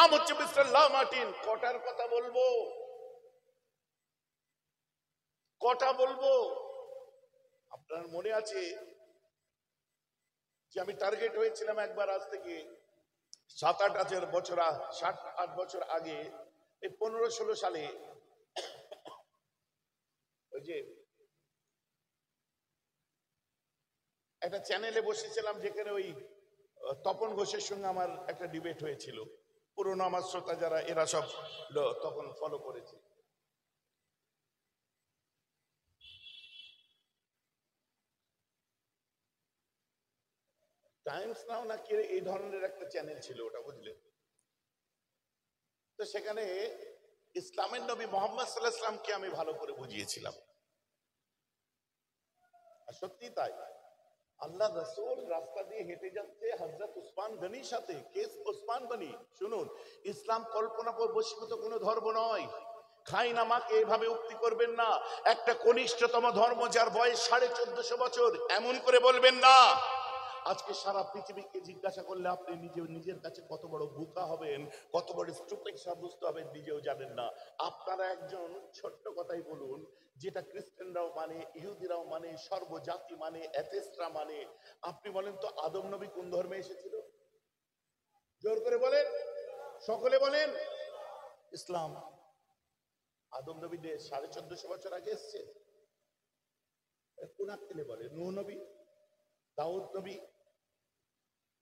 নাম হচ্ছে মিস্টার লা মার্টিন। কটার কথা বলবো, কটা বলবো? আপনার মনে আছে যে আমি টার্গেট হয়েছিলাম একবার, আজ থেকে 7-8 বছর 7-8 বছর আগে, এই 15-16 সালে, ওই যে একটা চ্যানেলে বসেছিলাম যেখানে ওই তপন ঘোষের সঙ্গে আমার একটা ডিবেট হয়েছিল। পুরনো আমার শ্রোতা যারা, এরা সব তখন ফলো করেছে। টাইমস নাও না কি এই ধরনের একটা চ্যানেল ছিল ওটা, বুঝলেন? তো সেখানে ইসলামের নবী মোহাম্মদ সাল্লাল্লাহু আলাইহি ওয়াসাল্লামকে আমি ভালো করে বুঝিয়েছিলাম। আর সত্যি তাই, আল্লাহ রাসূল রাস্তা দিয়ে হেঁটে যাচ্ছে হযরত উসমান গনির সাথে। কে উসমান গনি? শুনুন, ইসলাম কল্পনা করে বশীভূত কোনো ধর্ম নয়। খাই না মাকে এভাবে উক্তি করবেন না। একটা কনিষ্ঠতম ধর্ম যার বয়স 1450 বছর, এমন করে বলবেন না। আজকে সারা পৃথিবীকে জিজ্ঞাসা করলে আপনি নিজের কাছে কত বড় বোকা হবেন, কত বড় স্টুপিড সাব্যস্ত হবেন, নিজেও জানেন না। আপনারা একজন ছোট্ট কথাই বলুন, যেটা খ্রিস্টানরাও মানে, ইহুদিরাও মানে, সর্বজাতি মানে, অ্যাথেস্টরা মানে। আপনি বলেন তো আদম নবী কোন ধর্মে এসেছিল? জোর করে বলেন, সকলে বলেন ইসলাম। আদম নবী 1450 বছর আগে এসছে। কোন আক্কেলে বলে? নূহ নবী, দাউদ নবী,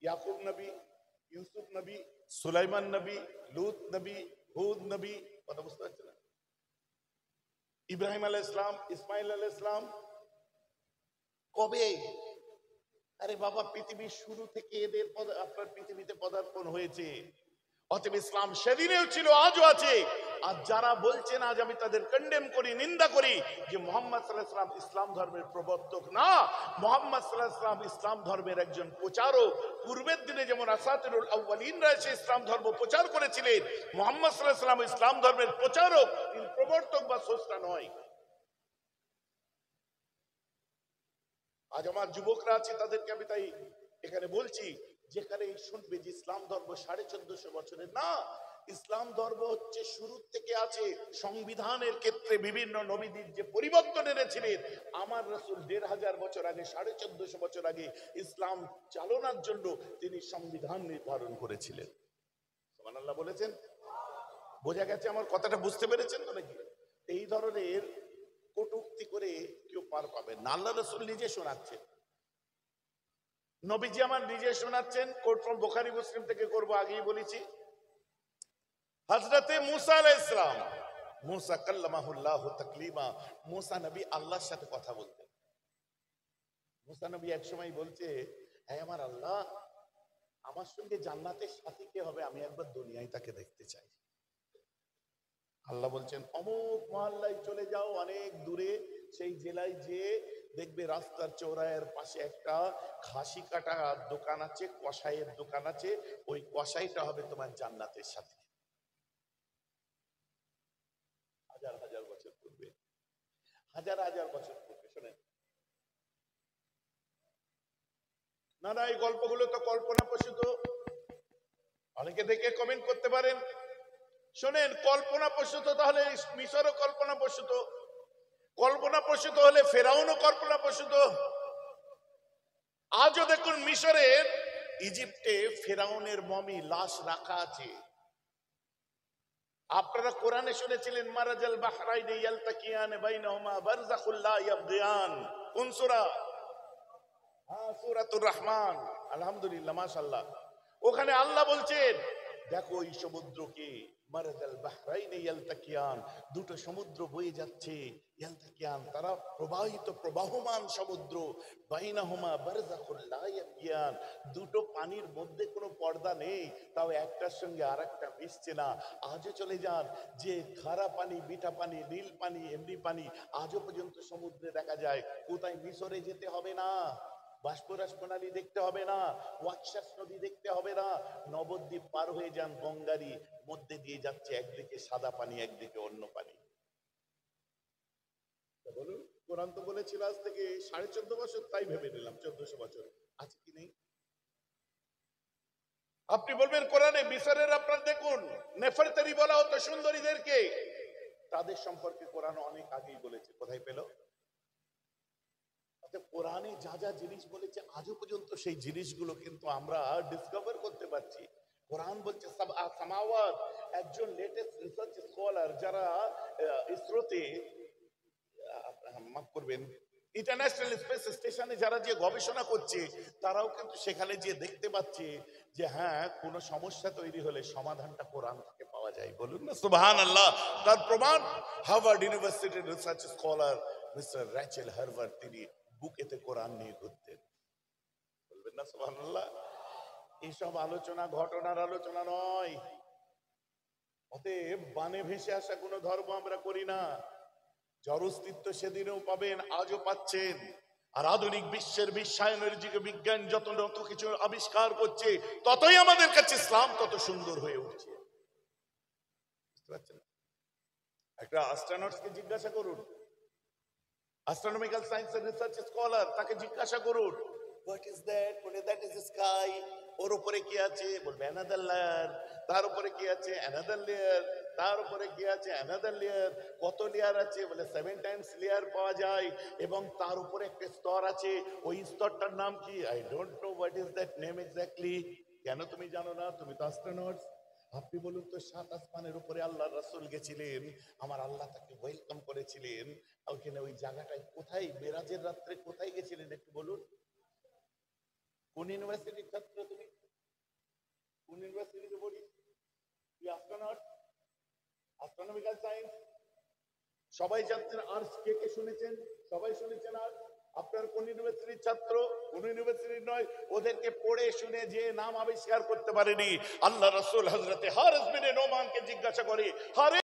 ইয়াকুব নবী, ইউসুফ নবী, সুলাইমান নবী, লূত নবী, হুদ নবী। কথা বুঝতে পারছেন না? ইব্রাহিম আলাইহিস সালাম, ইসমাইল আলাইহিস সালাম। কবে? আরে বাবা, পৃথিবীর শুরু থেকে এদের আপনার পৃথিবীতে পদার্পণ হয়েছে। অতএব ইসলাম সেদিনেও ছিল, আজও আছে। আর যারা বলছেন আজ, আমি তাদের কন্ডেম করি, নিন্দা করি যে মুহাম্মদ সাল্লাল্লাহু আলাইহি ওয়াসাল্লাম ইসলাম ধর্মের প্রবর্তক না। মুহাম্মদ সাল্লাল্লাহু আলাইহি ওয়াসাল্লাম ইসলাম ধর্মের একজন প্রচারক। পূর্বের দিনে যেমন আসাতিরুল আউয়ালিনরা এসে ইসলাম ধর্ম প্রচার করেছিলেন, মুহাম্মদ সাল্লাল্লাহু আলাইহি ওয়াসাল্লাম ইসলাম ধর্মের প্রচারক, তিনি প্রবর্তক বা স্রষ্টা নয়। আজ আমার যুবকরা আছে, তাদেরকে আমি তাই এখানে বলছি, যেখানে শুনবে যে ইসলাম ধর্ম 1450 বছরের না। ইসলাম ধর্ম হচ্ছে শুরু থেকে আছে। সংবিধানের ক্ষেত্রে বিভিন্ন নবীদের যে পরিবর্তন এনেছিলেন, আমার রাসূল 1500 বছর আগে, 1450 বছর আগে ইসলাম চালনার জন্য তিনি সংবিধান নির্ধারণ করেছিলেন। সুবহানাল্লাহ বলেছেন? বোঝা গেছে আমার কথাটা? বুঝতে পেরেছেন তো নাকি? এই ধরনের কটূক্তি করে কেউ পার পাবে না। আল্লাহ রাসূল নিজে শোনাচ্ছেন, নবীজি আমার নিজে শোনাচ্ছেন। কোট ফ্রম বুখারী মুসলিম থেকে করব, আগেই বলেছি। হযরতে মুসা আলাইহিস সালাম, মুসা কাল্লামাহুল্লাহু তাকলিমা, মুসা নবী আল্লাহর সাথে কথা বলতেন। মুসা নবী এক সময় বলছে, হে আমার আল্লাহ, আমার সঙ্গে জান্নাতের সাথী কে হবে? আমি একবার দুনিয়ায় তাকে দেখতে চাই। আল্লাহ বলছেন, অমুক মহল্লায় চলে যাও, অনেক দূরে সেই জেলায়, যে দেখবে রাস্তার চৌরাহের পাশে একটা খাসি কাটা দোকান আছে, কসাইয়ের দোকান আছে, ওই কসাইটা হবে তোমার জান্নাতের সাথে। হাজার হাজার বছর পূর্বে, হাজার হাজার বছর পূর্বে। শোনেন না না, এই গল্পগুলো তো কল্পনা প্রসূত। অনেকে দেখে কমেন্ট করতে পারেন। শোনেন, কল্পনা প্রসূত তাহলে মিশরও কল্পনা প্রসূত, কল্পনা প্রসূত হলে ফেরাউনও কল্পনা প্রসূত। আজও দেখুন মিশরের, ইজিপ্টে ফেরাউনের মমি লাশ রাখা আছে। আপনারা কোরআনে শুনেছিলেন, মারাজাল বাহরাইনি ইয়ালতাকিয়ান বাইনাহুমা বারযাখুল লা ইয়াবগিয়ান। কোন সূরা? হ্যাঁ, সূরাতুর রহমান। আলহামদুলিল্লাহ, মাশাআল্লাহ। ওখানে আল্লাহ বলছেন, দেখো এই সমুদ্রকে, মারাজাল বাহরাইনি ইয়ালতাকিয়ান, দুটো সমুদ্র বয়ে যাচ্ছে, ইয়ালতাকিয়ান তারা প্রবাহিত, প্রবাহমান সমুদ্র, বাইনাহুমা বারযাখুল লা ইয়াবগিয়ান, দুটো পানির মধ্যে কোনো পর্দা নেই, তাও একটার সঙ্গে আরেকটা মিশছে না। আজও চলে যান, যে খারা পানি, মিঠা পানি, নীল পানি, এমনি পানি আজও পর্যন্ত সমুদ্রে দেখা যায়। কোথায়? মিশরে যেতে হবে না, বাষ্পরাজ প্রণালী দেখতে হবে না, ওয়াকশাস নদী দেখতে হবে না, নবদ্বীপ পার হয়ে যান, গঙ্গারই মধ্যে দিয়ে যাচ্ছে, একদিকে সাদা পানি, একদিকে অন্য পানি। বলুন, কোরআন তো বলেছিল আজ থেকে 1450 বছর, তাই ভেবে নিলাম 1400 বছর। আছে কি নেই? আপনি বলবেন কোরআনে মিশরের আপনার দেখুন নেফারতারি বলা হতো সুন্দরীদেরকে, তাদের সম্পর্কে কোরআন অনেক আগেই বলেছে। কোথায় পেল? কোরআনে যা যা জিনিস বলেছে আজও পর্যন্ত সেই জিনিসগুলো কিন্তু আমরা ডিসকভার করতে পারছি। কোরআন বলছে সামাওয়াত, একজন লেটেস্ট রিসার্চ স্কলার যারা ইসরোতে, মাফ করবেন, ইন্টারন্যাশনাল স্পেস স্টেশনে যারা যে গবেষণা করছে, তারাও কিন্তু সেখানে যে দেখতে পাচ্ছে যে হ্যাঁ, কোন সমস্যা তৈরি হলে সমাধানটা কোরআন থেকে পাওয়া যায়। বলুন না সুবহানাল্লাহ। তার প্রমাণ হার্ভার্ড ইউনিভার্সিটির research scholar mister Rachel Harvard, তিনি বুকেতে কোরআন নিয়ে ঘুরতেন। বলবেন না সুবহানাল্লাহ। এইসব আলোচনা ঘটনার আলোচনা নয়। অতএব বানে ভেসে আসা কোন ধর্ম আমরা করি না। যার অস্তিত্ব সেদিনেও পাবেন, আজও পাচ্ছেন। আর আধুনিক বিশ্বের বিশ্বায়নের যুগে বিজ্ঞান যত কিছু আবিষ্কার করছে, ততই আমাদের কাছে ইসলাম তত সুন্দর হয়ে উঠছে। বুঝতে পারছেন? একটা অ্যাস্ট্রোনটসকে জিজ্ঞাসা করুন, অ্যাস্ট্রোনমিক্যাল সায়েন্সের রিসার্চ স্কলার, তাকে জিজ্ঞাসা করুন হোয়াট ইজ দ্যাট, বলে দ্যাট ইজ স্কাই। ওর উপরে কি আছে? বলবে অ্যানাদার লেয়ার। তার উপরে কি আছে? Another layer. তার উপরে কি আছে? Another layer. কত লেয়ার আছে? বলে 7 টাইমস লেয়ার পাওয়া যায়, এবং তার উপরে একটা স্তর আছে। ওই স্তরটার নাম কি? I don't know what is that name exactly. কেন তুমি জানো না? তুমি তো অ্যাস্ট্রোনটস। আপনি বলুন তো, 7 আসমানের উপরে আল্লাহর রাসূল গেছিলেন, আমার আল্লাহ তাকে ওয়েলকাম করেছিলেন। ওখানে ওই জায়গাটায় কোথায়, মেরাজের রাত্রে কোথায় গেছিলেন একটু বলুন? কোন ইউনিভার্সিটির ছাত্র তুমি? কোন ইউনিভার্সিটিতে পড়ি? তুই অ্যাস্ট্রোনট, অ্যাস্ট্রোনমিক্যাল সায়েন্স। সবাই জানতেন আর্টস। কে কে শুনেছেন? সবাই শুনেছেন আর্টস। আপনার কোন ইউনিভার্সিটির ছাত্র? কোন ইউনিভার্সিটির নয়। ওদেরকে পড়ে শুনে যে নাম আবিষ্কার করতে পারেনি। আল্লাহ রাসূল হযরতে হারিস বিন নোমানকে জিজ্ঞাসা করে, হারিস